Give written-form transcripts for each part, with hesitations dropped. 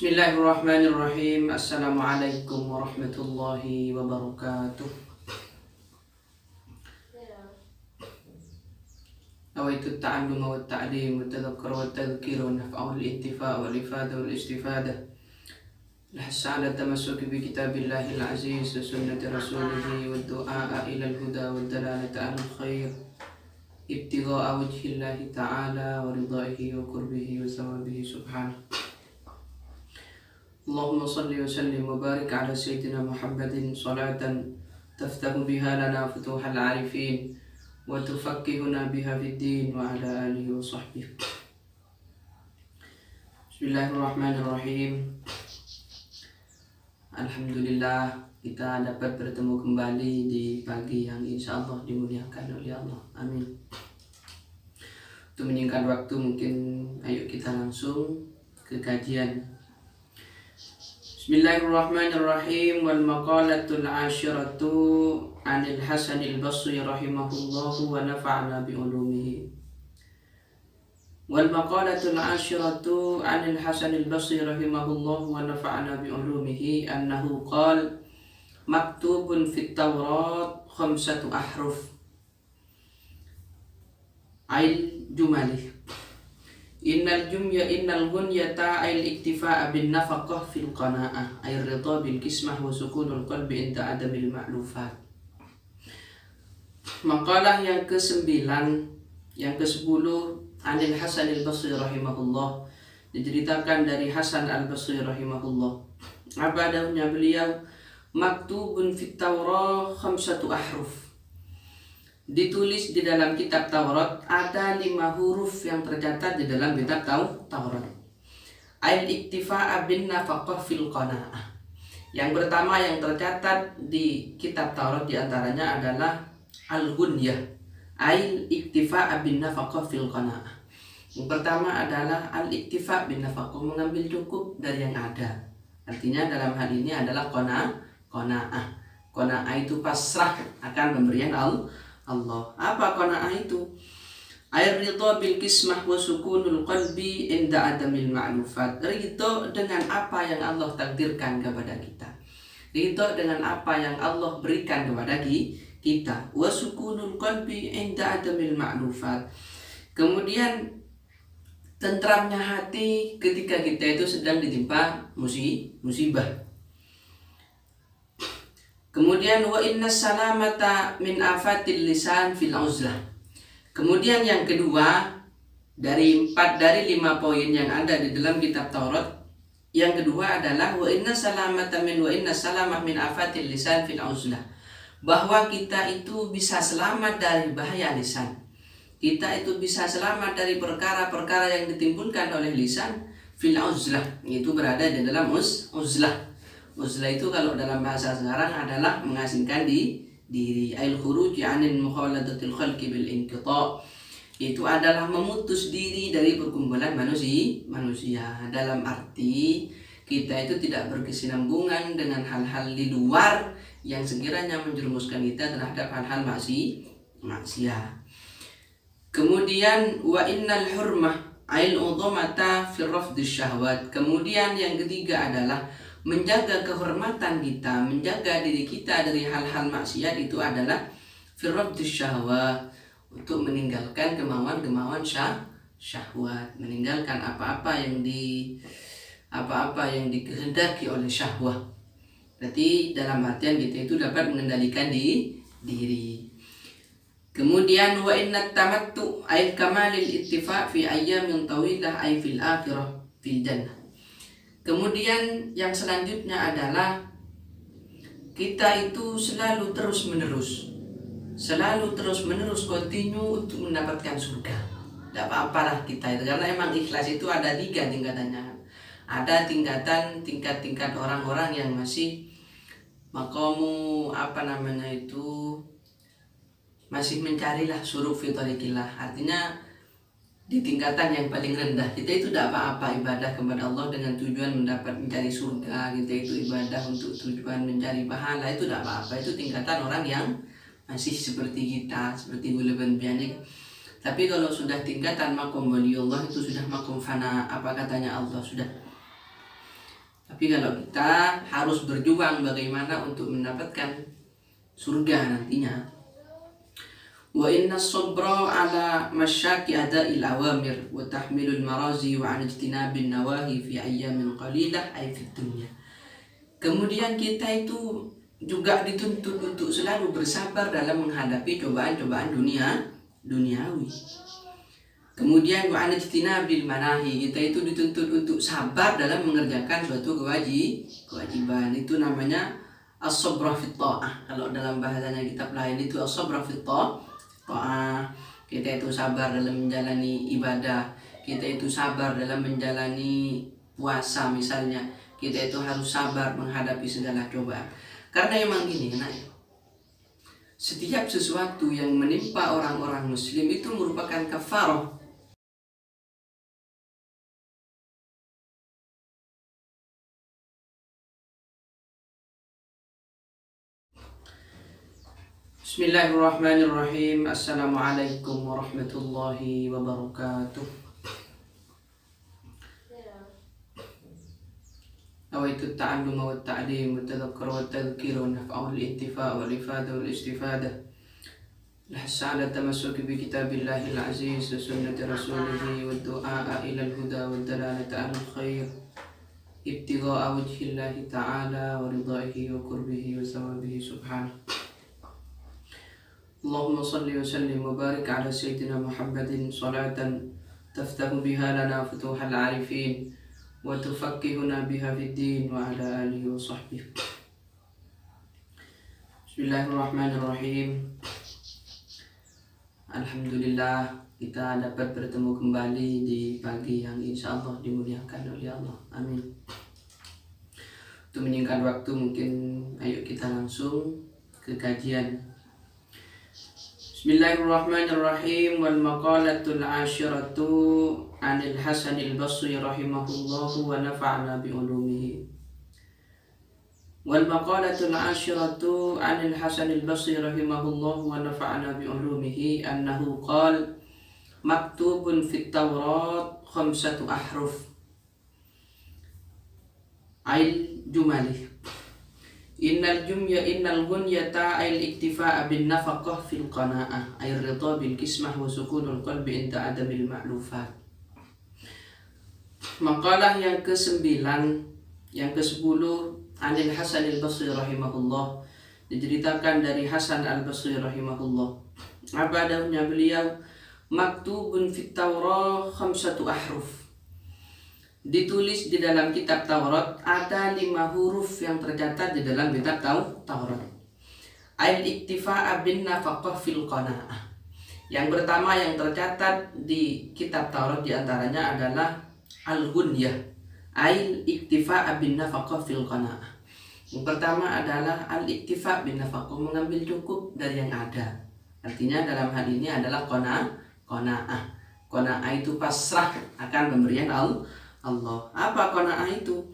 Bismillahirrahmanirrahim. Assalamualaikum warahmatullahi wabarakatuh. Nawaitu ta'allum wa ta'lim wa tadhakkar wa tadhkir wa naf'a wal intifa' wal ifada wal istifada. Al-has'ala tamassuki bi kitabillahi al-aziz wa sunnati rasulihi wa du'a ila al-huda wa dalalata ala al-khair. Ibtigha'a wajhillahi ta'ala wa ridaihi wa qurbihi wa thawabihi subhanahu. Allahumma salli wa sallim wa barik ala sayyidina Muhammadin salatan taftahu biha lana futuhal arifin wa tufakkihuna biha fid din wa ala alihi wa sahbihi. Bismillahirrahmanirrahim. Alhamdulillah kita dapat bertemu kembali di pagi yang insya Allah dimuliakan oleh Allah. Amin. Untuk menyingkat waktu mungkin ayo kita langsung ke kajian. Bismillahirrahmanirrahim. Wal maqalatul ashiratu anil Hasan al-Basri rahimahullahu wa nafa'ana bi ulumihi. Wal maqalatul ashiratu anil Hasan al-Basri rahimahullahu wa nafa'ana bi ulumihi annahu qala maktubun fit Tawrat khamsatu ahruf ail jumalih. Innal ghunyata ayil iktifa'a bin nafaqah fil qana'ah ayir ridha bil kismah wa sukunul qalbi inda adamil ma'lufat. Makalah yang ke-9 yang ke-10 anil Hasan al-Basri rahimahullah, diceritakan dari Hasan al-Basri rahimahullah. Apa adanya beliau? Maktubun fit Tawrah khamsatu ahruf. Ditulis di dalam kitab Taurat ada 5 huruf yang tercatat di dalam kitab Taurat. Ail iktifa'a bin nafaqah fil qana'ah. Yang pertama yang tercatat di kitab Taurat diantaranya adalah al-ghunyah. Ail iktifa'a bin nafaqah fil qana'ah. Yang pertama adalah al-iktifa' bin nafaqah, mengambil cukup dari yang ada. Artinya dalam hal ini adalah qana'ah. Qana'ah itu pasrah akan pemberian Allah. Apa qana'ah itu? Air ridha bil kismah wa sukunul qalbi inda adamil ma'lufat. Ridha dengan apa yang Allah takdirkan kepada kita. Ridha dengan apa yang Allah berikan kepada kita. Wa sukunul qalbi inda adamil ma'lufat. Kemudian tentramnya hati ketika kita itu sedang ditimpa musibah. Kemudian wa inna salamata min afatil lisan fil uzlah. Kemudian yang kedua dari 5 poin yang ada di dalam kitab Taurat, yang kedua adalah wa inna salamah min afatil lisan fil uzlah. Bahwa kita itu bisa selamat dari bahaya lisan. Kita itu bisa selamat dari perkara-perkara yang ditimbulkan oleh lisan fil uzlah. Itu berada di dalam uzlah. Uzlah itu kalau dalam bahasa sekarang adalah mengasingkan diri. Ail khuruj anil mukhaladatil khalqi bil inqita'. Itu adalah memutus diri dari perkumpulan manusia. Dalam arti kita itu tidak berkesinambungan dengan hal-hal di luar yang sekiranya menjerumuskan kita terhadap hal-hal maksiat. Kemudian wa innal hurmah ail udhamata fi rafdhish syahwat. Kemudian yang ketiga adalah menjaga kehormatan kita, menjaga diri kita dari hal-hal maksiat itu adalah firraddish syahwat, untuk meninggalkan kemauan-kemauan syahwat, meninggalkan apa-apa yang dikehendaki oleh syahwat. Berarti dalam artian kita itu dapat mengendalikan diri. Kemudian wa inna tamattu ay kamalil ittifa' fi ayyamin tawilah ay fil akhirah fil jannah. Kemudian yang selanjutnya adalah kita itu selalu terus menerus kontinu untuk mendapatkan surga. Tidak apa-apalah kita itu, karena emang ikhlas itu ada 3 tingkatannya. Ada tingkat orang-orang yang masih maqamu masih mencarilah suruk fi thariqillah. Artinya di tingkatan yang paling rendah, kita itu tidak apa-apa ibadah kepada Allah dengan tujuan mencari surga. Kita itu ibadah untuk tujuan mencari pahala, itu tidak apa-apa. Itu tingkatan orang yang masih seperti kita, seperti Gulaban Bianik. Tapi kalau sudah tingkatan makom waliullah, itu sudah makom fana. Apa katanya Allah? Sudah Tapi kalau kita harus berjuang bagaimana untuk mendapatkan surga nantinya. Wa inna sabra ala masyaki ada'il awamir wa tahmilul marazi wa an ijtinabin nawahi fi ayyamin qalilah ay fid dunya. Kemudian kita itu juga dituntut untuk selalu bersabar dalam menghadapi cobaan-cobaan duniawi. Kemudian wa an ijtinabil manahi, kita itu dituntut untuk sabar dalam mengerjakan suatu kewajiban. Itu namanya as-sabra fit ta'ah. Kalau dalam bahasanya kitab lain itu as-sabra fit ta'ah. Kita itu sabar dalam menjalani ibadah, kita itu sabar dalam menjalani puasa misalnya, kita itu harus sabar menghadapi segala cobaan. Karena emang gini, setiap sesuatu yang menimpa orang-orang muslim itu merupakan kafarah. Bismillahirrahmanirrahim. Assalamualaikum warahmatullahi wabarakatuh. Nawaitu at-ta'allum wa at-ta'lim wa at-tadhakkur wa at-tadhkir wa naf'u al-intifa' wal ifada wal istifadah. Al-hassa 'ala tamassuki bi kitabillahi al-aziz wa sunnati rasulih wa ad-du'a ila al-huda wa ad-dalalati 'ala al-khair. Ibtigha'a wajhillahi ta'ala wa ridaihi wa qurbihi wa thawabihi subhanahu. Allahumma salli wa sallim wa barik ala sayyidina Muhammadin salatan taftahu biha lana futuhal arifin wa tufakkihuna biha fid din wa ala alihi wa sahbihi. Bismillahirrahmanirrahim. Alhamdulillah kita dapat bertemu kembali di pagi yang insyaallah dimuliakan oleh Allah. Amin. Untuk menyingkat waktu mungkin ayo kita langsung ke kajian. Bismillahirrahmanirrahim. Wal maqalatul ashiratu anil Hasanil Basri rahimahullahu wa nafa'na bi ulumihi. Wal maqalatul ashiratu anil Hasanil Basri rahimahullahu wa nafa'na bi ulumihi annahu qala maktubun fit Tawrat khamsatu ahruf ail jumali. Innal gunyata ayil iktifa'a bin nafaqah fil qana'ah ayir ridha bil kismah wa sukunul qalbi inda adamil ma'lufat. Makalah yang ke-9, yang ke-10 anil Hasanil Basri rahimahullah, diceritakan dari Hasan al-Basri rahimahullah. Apa adanya beliau? Maktubun fit Tawrah khamsatu ahruf. Ditulis di dalam kitab Taurat ada 5 huruf yang tercatat di dalam kitab Taurat. Al-iktifa'a bin nafaqah fil qana'ah. Yang pertama yang tercatat di kitab Taurat diantaranya adalah al-ghunyah. Al-iktifa'a bin nafaqah fil qana'ah. Yang pertama adalah al-iktifa' bin nafaqah, mengambil cukup dari yang ada. Artinya dalam hal ini adalah qana'ah. Qana'ah itu pasrah akan pemberian Allah. Apa qana'ah itu?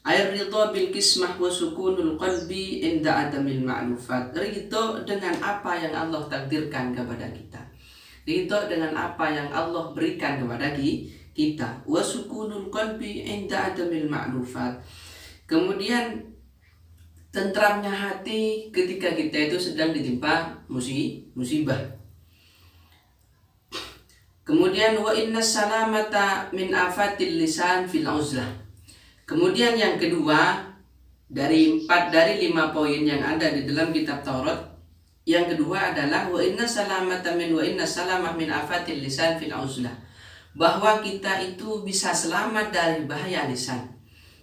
Air ridha bil kismah wa sukunul qalbi inda adamil ma'lufat. Ridha dengan apa yang Allah takdirkan kepada kita. Ridha dengan apa yang Allah berikan kepada kita. Wa sukunul qalbi inda adamil ma'lufat. Kemudian tentramnya hati ketika kita itu sedang ditimpa musibah. Kemudian wa inna salamata min afatil lisan fil uzlah. Kemudian yang kedua dari 5 poin yang ada di dalam kitab Taurat, yang kedua adalah wa inna salamah min afatil lisan fil uzlah. Bahwa kita itu bisa selamat dari bahaya lisan.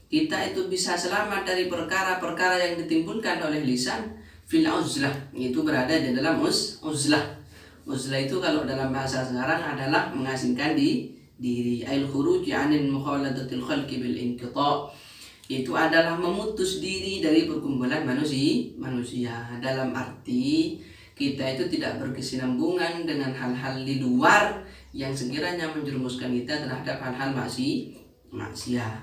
Kita itu bisa selamat dari perkara-perkara yang ditimbulkan oleh lisan fil uzlah. Itu berada di dalam uzlah. Uzlah itu kalau dalam bahasa sekarang adalah mengasingkan diri. Ail khuruji anil mukhaladatil khalqi bil inqita'. Itu adalah memutus diri dari perkumpulan manusia. Dalam arti kita itu tidak berkesinambungan dengan hal-hal di luar yang sekiranya menjerumuskan kita terhadap hal-hal maksiat.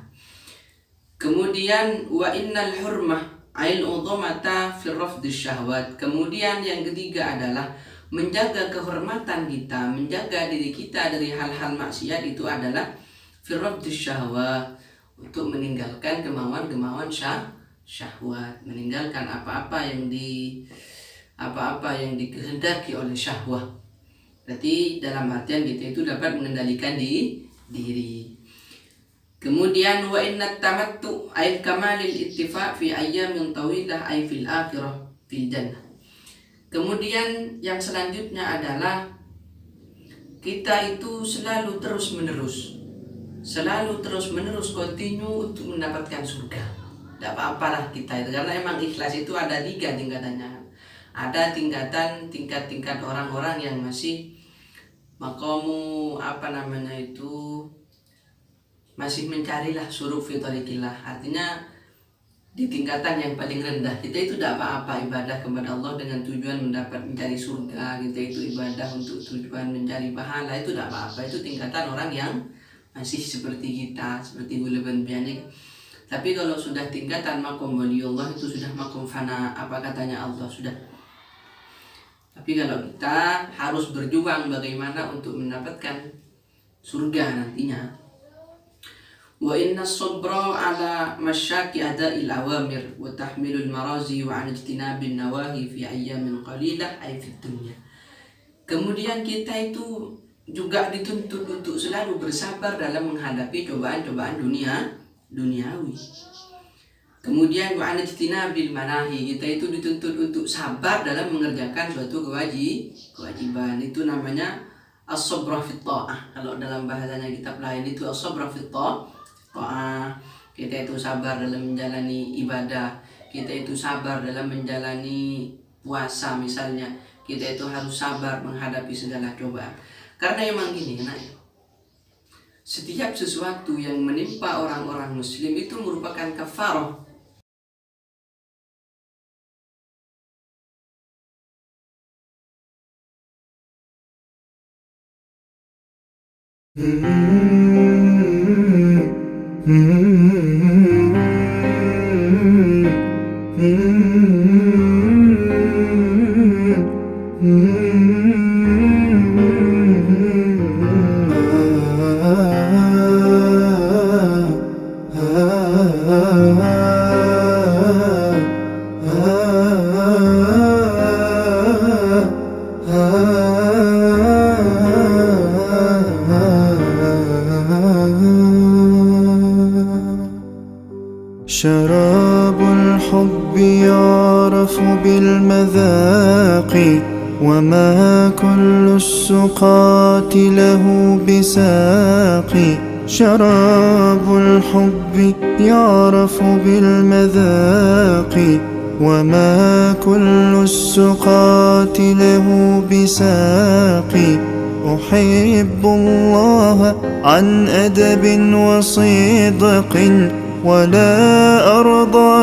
Kemudian wa innal hurmah ail udhamata fi rafdhish syahwat. Kemudian yang ketiga adalah menjaga kehormatan kita, menjaga diri kita dari hal-hal maksiat itu adalah fi rafdhish syahwat untuk meninggalkan kemauan-kemauan syahwat, meninggalkan apa-apa yang dikehendaki oleh syahwat. Berarti dalam artian kita itu dapat mengendalikan diri. Kemudian wa inna tamattu ay kamalil ittifaq fi ayyamin tawilah ay fil akhirah fil jannah. Kemudian yang selanjutnya adalah kita itu selalu terus menerus continue untuk mendapatkan surga. Tidak apa-apalah kita itu, karena emang ikhlas itu ada 3 tingkatannya. Ada tingkat orang-orang yang masih maqamu masih mencarilah suruk fi thariqillah. Artinya di tingkatan yang paling rendah, kita itu tidak apa-apa ibadah kepada Allah dengan tujuan mencari surga, kita itu ibadah untuk tujuan mencari pahala, itu tidak apa-apa. Itu tingkatan orang yang masih seperti kita, seperti Buleban Bianik. Tapi kalau sudah tingkatan makom waliullah, itu sudah makom fana, apa katanya Allah sudah. Tapi kalau kita harus berjuang bagaimana untuk mendapatkan surga nantinya. Wa inna sabra ala masyaki ada'il awamir wa tahmilul marazi wa an ijtinabin nawahi fi ayyamin qalilah ay fi dunya. Kemudian kita itu juga dituntut untuk selalu bersabar dalam menghadapi cobaan-cobaan duniawi. Kemudian wa an ijtinabil manahi, kita itu dituntut untuk sabar dalam mengerjakan suatu kewajiban. Itu namanya as-sabra fit ta'ah. Kalau dalam bahasanya kitab lain itu as-sabra fit ta'ah. Kita itu sabar dalam menjalani ibadah, kita itu sabar dalam menjalani puasa misalnya, kita itu harus sabar menghadapi segala cobaan. Karena emang gini, setiap sesuatu yang menimpa orang-orang muslim itu merupakan kafarah. شراب الحب يعرف بالمذاق وما كل السقاة له بساق. شراب الحب يعرف بالمذاق وما كل السقاة له بساق. أحب الله عن أدب وصدق ولا أرضى